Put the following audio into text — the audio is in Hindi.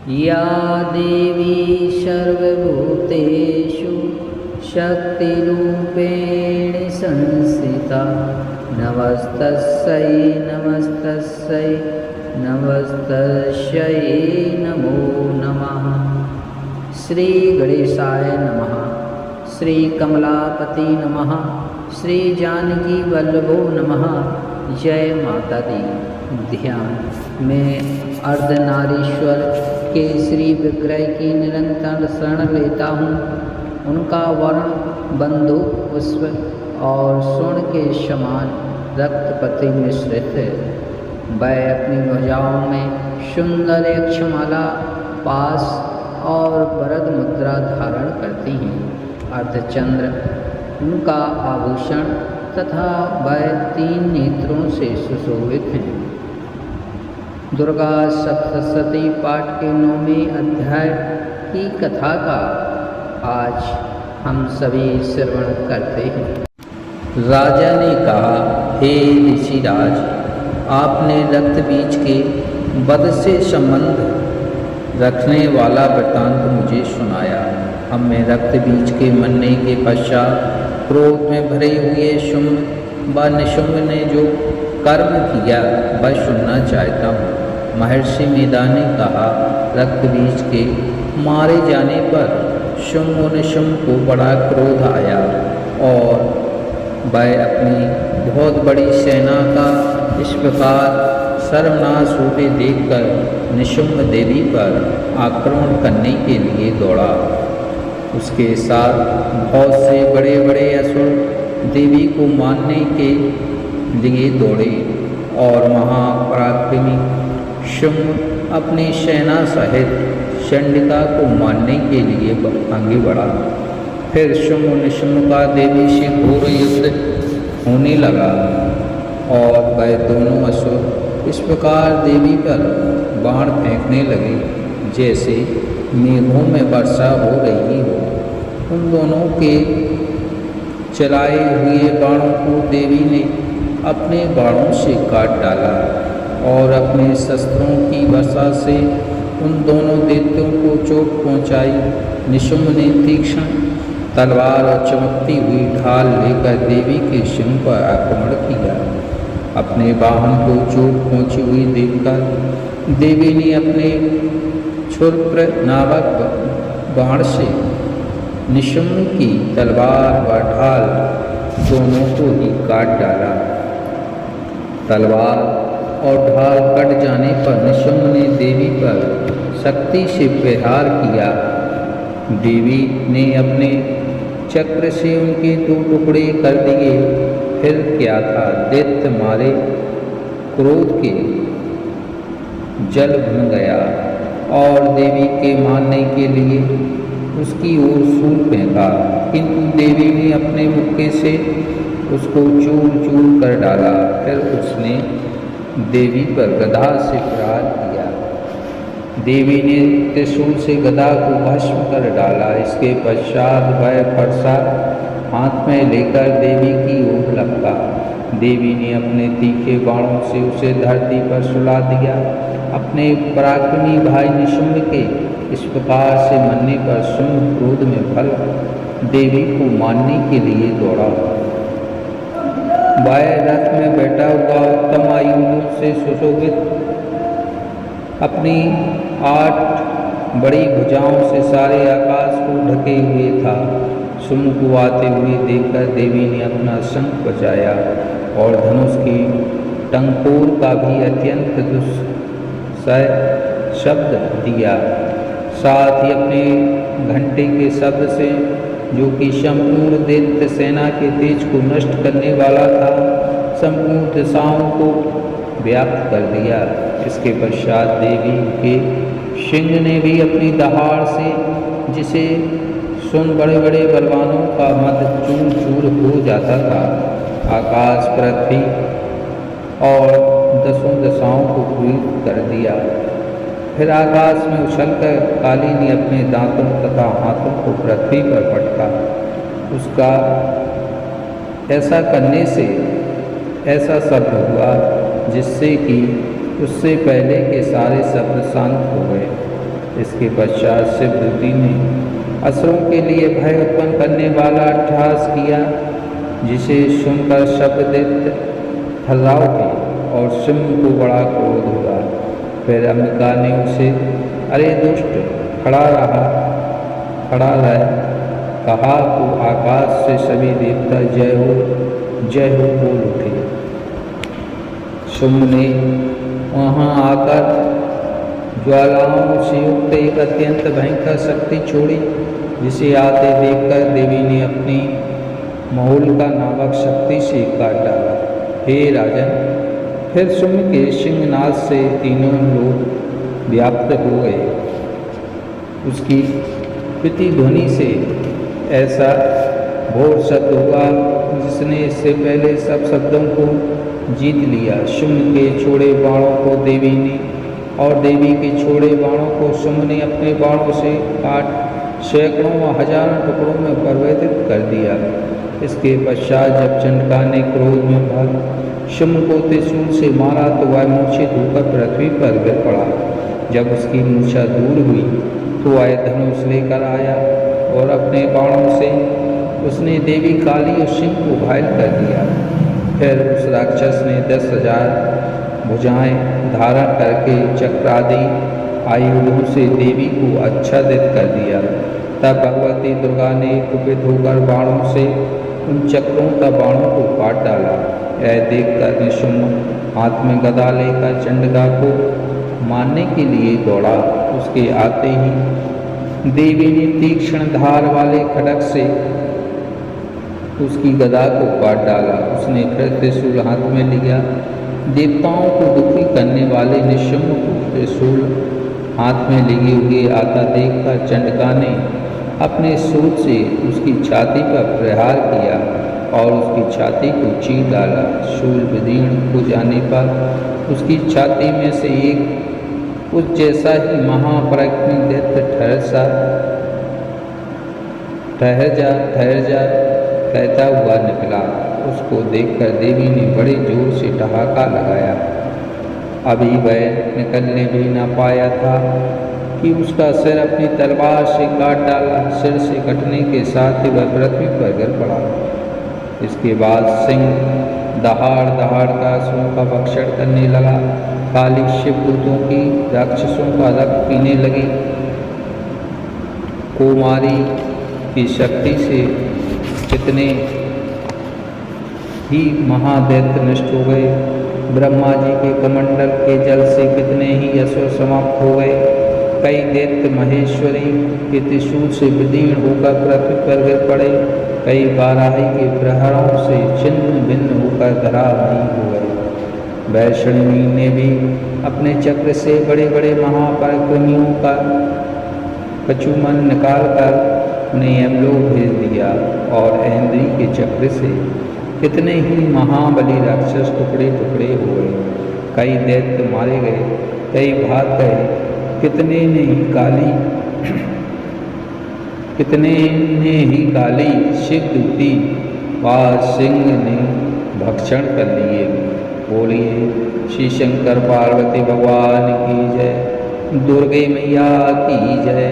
या देवी सर्वभूतेषु शक्तिरूपेण संस्थिता नमस्तस्यै नमस्तस्यै नमस्तस्यै नमो नमः। श्री गणेशाय नमः। श्री कमलापति नमः। श्री जानकी वल्लभो नमः। जय माता दी। ध्यान में अर्धनारीश्वर के श्री विग्रह की निरंतर शरण लेता हूँ। उनका वर्ण बंधु पुष्प और स्वर्ण के समान रक्तपति मिश्रित है। वह अपनी भुजाओं में सुंदर यक्षमाला पास और वरद मुद्रा धारण करती हैं। अर्धचंद्र उनका आभूषण तथा वह 3 नेत्रों से सुशोभित हैं। दुर्गा सप्तशती पाठ के 9वें अध्याय की कथा का आज हम सभी श्रवण करते हैं। राजा ने कहा, हे ऋषिराज, आपने रक्त बीज के वध से संबंध रखने वाला वृत्तांत मुझे सुनाया। अब मैं रक्त बीज के मरने के पश्चात क्रोध में भरे हुए शुंभ व निशुंभ ने जो कर्म किया वह सुनना चाहता हूँ। महर्षि मेधा ने कहा, रक्त बीज के मारे जाने पर शुंभ और निशुंभ को बड़ा क्रोध आया और वह अपनी बहुत बड़ी सेना का इस प्रकार सर्वनाश होते देखकर निशुंभ देवी पर आक्रमण करने के लिए दौड़ा। उसके साथ बहुत से बड़े बड़े असुर देवी को मारने के लिए दौड़े और महापराक्रमी शुंभ अपनी सेना सहित चंडिका को मारने के लिए आगे बढ़ा। फिर शुंभ और निशुंभ का देवी से घोर युद्ध होने लगा और वह दोनों असुर इस प्रकार देवी पर बाण फेंकने लगे जैसे मेघों में वर्षा हो रही हो। उन दोनों के चलाए हुए बाणों को देवी ने अपने बाणों से काट डाला और अपने शस्त्रों की वर्षा से उन दोनों दैत्यों को चोट पहुंचाई। निशुंभ ने तीक्ष्ण तलवार और चमकती हुई ढाल लेकर देवी के सिंह पर आक्रमण किया। अपने वाहन को चोट पहुंची हुई देखकर देवी ने अपने क्षुरप्र नामक बाण से निशुंभ की तलवार व ढाल दोनों को ही काट डाला। तलवार और ढाल कट जाने पर निशुंभ ने देवी पर शक्ति से प्रहार किया। देवी ने अपने चक्र से उनके 2 टुकड़े कर दिए। फिर क्या था, दैत्य मारे क्रोध के जल भन गया और देवी के मारने के लिए उसकी ओर सूल फेंका, किंतु देवी ने अपने मुक्के से उसको चूर चूर कर डाला। फिर उसने देवी पर गदा से प्रहार किया। देवी ने त्रिशूल से गदा को भस्म कर डाला। इसके पश्चात वह फरसा हाथ में लेकर देवी की ओर लपका। देवी ने अपने तीखे बाणों से उसे धरती पर सुला दिया। अपने पराक्रमी भाई निशुंभ के इस प्रकार से मरने पर शुंभ क्रोध में भर देवी को मारने के लिए दौड़ा। वह रथ में बैठा हुआ उत्तम आयुधों से सुशोभित अपनी 8 बड़ी भुजाओं से सारे आकाश को ढके हुए था। शुंभ को आते हुए देखकर देवी ने अपना शंख बजाया और धनुष की टंकोर का भी अत्यंत दुस्सह शब्द दिया। साथ ही अपने घंटे के शब्द से, जो कि संपूर्ण दैत्य सेना के तेज को नष्ट करने वाला था, संपूर्ण दिशाओं को व्याप्त कर दिया। इसके पश्चात देवी के सिंह ने भी अपनी दहाड़ से, जिसे सुन बड़े बड़े बलवानों का मद चूर चूर हो जाता था, आकाश पृथ्वी और 10 दिशाओं को पीड़ित कर दिया। फिर आकाश में उछलकर काली ने अपने दांतों तथा हाथों को पृथ्वी पर पटका। उसका ऐसा करने से ऐसा शब्द हुआ जिससे कि उससे पहले के सारे शब्द शांत हो गए। इसके पश्चात शिवदूती ने असुरों के लिए भय उत्पन्न करने वाला अट्टहास किया, जिसे सुनकर शब्ददित्य थर्राव गए और सिंह को बड़ा क्रोध हुआ। फिर अंबिका ने उसे अरे दुष्ट खड़ा रह कहा तो आकाश से सभी देवता जय हो बोल उठे। शुंभ ने वहाँ आकर ज्वालाओं से युक्त एक अत्यंत भयंकर शक्ति छोड़ी, जिसे आते देखकर देवी ने अपनी महोल्का नामक शक्ति से काट डाला। हे राजन, फिर शुंभ के सिंहनाद से तीनों लोग व्याप्त हो गए। उसकी पिति ध्वनि से ऐसा घोर शब्द हुआ जिसने इससे पहले सब शब्दों को जीत लिया। शुंभ के छोड़े बाणों को देवी ने और देवी के छोड़े बाणों को शुंभ ने अपने बाणों से काट सैकड़ों व हजारों टुकड़ों में परिवर्तित कर दिया। इसके पश्चात जब चंडिका ने क्रोध में भर शुंभ को त्रिशूल से मारा तो वह मूर्छित होकर पृथ्वी पर गिर पड़ा। जब उसकी मूर्छा दूर हुई तो वह धनुष लेकर आया और अपने बाणों से उसने देवी काली और सिंह को घायल कर दिया। फिर उस राक्षस ने 10,000 भुजाएं धारण करके चक्रादि आयुधों से देवी को आच्छादित कर दिया। तब भगवती दुर्गा ने कुपित होकर बाणों से उन चक्रों का बाणों को काट डाला। यह देखकर निशुम्भ हाथ में गदा लेकर चंडिका को मारने के लिए दौड़ा। उसके आते ही देवी ने तीक्ष्ण धार वाले खड्ग से उसकी गदा को काट डाला। उसने फिर त्रिशूल हाथ में लिया। देवताओं को दुखी करने वाले निशुम्भ को त्रिशूल हाथ में लिए हुए आता देखकर चंडिका ने अपने सूल से उसकी छाती पर प्रहार किया और उसकी छाती को चीर डाला। शूल विदीर्ण हो जाने पर उसकी छाती में से एक उस जैसा ही महापराक्रमी दैत्य ठहर जा कहता हुआ निकला। उसको देखकर देवी ने बड़े जोर से ठहाका लगाया। अभी वह निकलने भी न पाया था कि उसका सिर अपनी तलवार से काट डाला। सिर से कटने के साथ ही वह पृथ्वी पर गिर पड़ा। इसके बाद सिंह दहाड़ दहाड़ का असुरों का भक्षण करने लगा। काली शिवदूतों की राक्षसों का रक्त पीने लगी। कुमारी की शक्ति से कितने ही महादैत्य नष्ट हो गए। ब्रह्मा जी के कमंडल के जल से कितने ही असुर समाप्त हो गए। कई दैत्य महेश्वरी के त्रिशूल से विदीर्ण होकर पृथ्वी पर गिर पड़े। कई बाराही के प्रहारों से छिन्न भिन्न होकर धराशायी हो गए। वैष्णवी ने भी अपने चक्र से बड़े बड़े महापराक्रमियों का कचूमन निकालकर उन्हें यमलोक भेज दिया और ऐन्द्री के चक्र से कितने ही महाबली राक्षस टुकड़े टुकड़े हो गए। कई दैत्य मारे गए, कई भाग गए। कितने ने ही काली शिवदूती व सिंह ने भक्षण कर लिए। बोलिए श्री शंकर पार्वती भगवान की जय, दुर्गे मैया की जय।